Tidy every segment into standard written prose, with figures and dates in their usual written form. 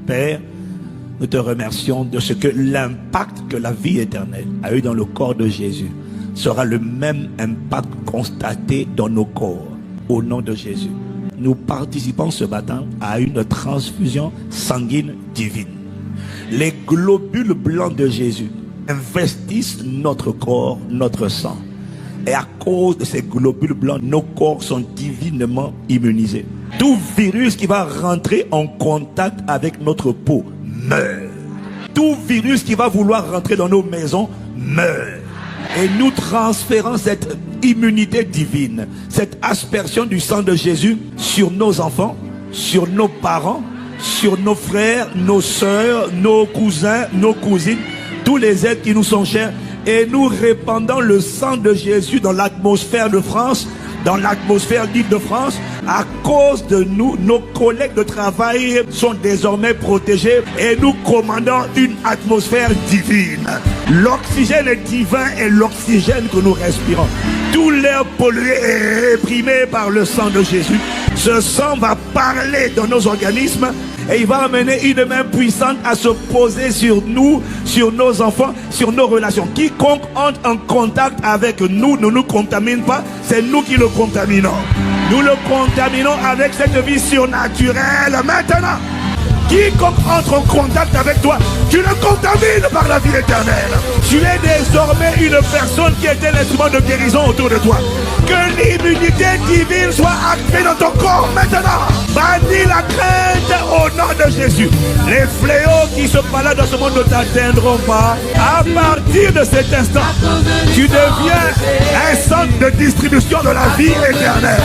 Père, nous te remercions de ce que l'impact que la vie éternelle a eu dans le corps de Jésus sera le même impact constaté dans nos corps. Au nom de Jésus, nous participons ce matin à une transfusion sanguine divine. Les globules blancs de Jésus investissent notre corps, notre sang. Et à cause de ces globules blancs, nos corps sont divinement immunisés. Tout virus qui va rentrer en contact avec notre peau meurt. Tout virus qui va vouloir rentrer dans nos maisons meurt. Et nous transférons cette immunité divine, cette aspersion du sang de Jésus sur nos enfants, sur nos parents, sur nos frères, nos sœurs, nos cousins, nos cousines, tous les êtres qui nous sont chers. Et nous répandons le sang de Jésus dans l'atmosphère de France, dans l'atmosphère d'Île-de-France. À cause de nous, nos collègues de travail sont désormais protégés et nous commandons une atmosphère divine. L'oxygène est divin et l'oxygène que nous respirons. Tout l'air pollué est réprimé par le sang de Jésus. Ce sang va parler dans nos organismes et il va amener une main puissante à se poser sur nous, sur nos enfants, sur nos relations. Quiconque entre en contact avec nous ne nous contamine pas, c'est nous qui le contaminons. Nous le contaminons avec cette vie surnaturelle. Maintenant, quiconque entre en contact avec toi, tu le contamines par la vie éternelle. Tu es désormais une personne qui était l'instrument de guérison autour de toi. Que l'immunité divine soit activée dans ton corps maintenant. Bannis la crainte au nom de Jésus. Les fléaux qui se baladent dans ce monde ne t'atteindront pas. À partir de cet instant, tu deviens un centre de distribution de la vie éternelle.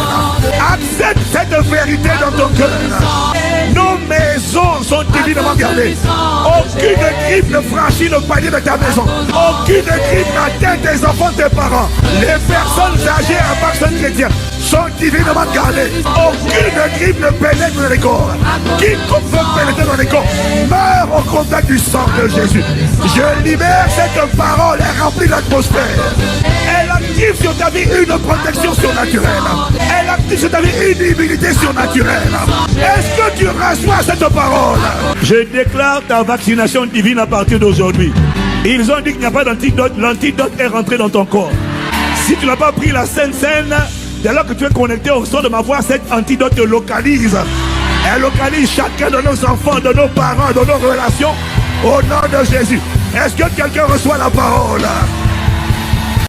Accepte cette vérité dans ton cœur. Nos maisons sont divinement gardées. Aucune grippe ne franchit le palier de ta maison. Aucune grippe n'atteint tes enfants, tes parents. Les personnes âgées à personnes chrétiennes sont divinement gardées. Aucune grippe ne pénètre dans les corps. Quiconque veut pénétrer dans les corps meurt au contact du sang de Jésus. Je libère cette parole et remplis l'atmosphère. Elle active sur ta vie une protection surnaturelle. Elle active sur ta vie une immunité surnaturelle. Est-ce que tu reçois cette parole? Je déclare ta vaccination divine à partir d'aujourd'hui. Ils ont dit qu'il n'y a pas d'antidote. L'antidote est rentré dans ton corps. Si tu n'as pas pris la Sainte Seine, dès lors que tu es connecté au son de ma voix, cet antidote te localise. Elle localise chacun de nos enfants, de nos parents, de nos relations. Au nom de Jésus. Est-ce que quelqu'un reçoit la parole?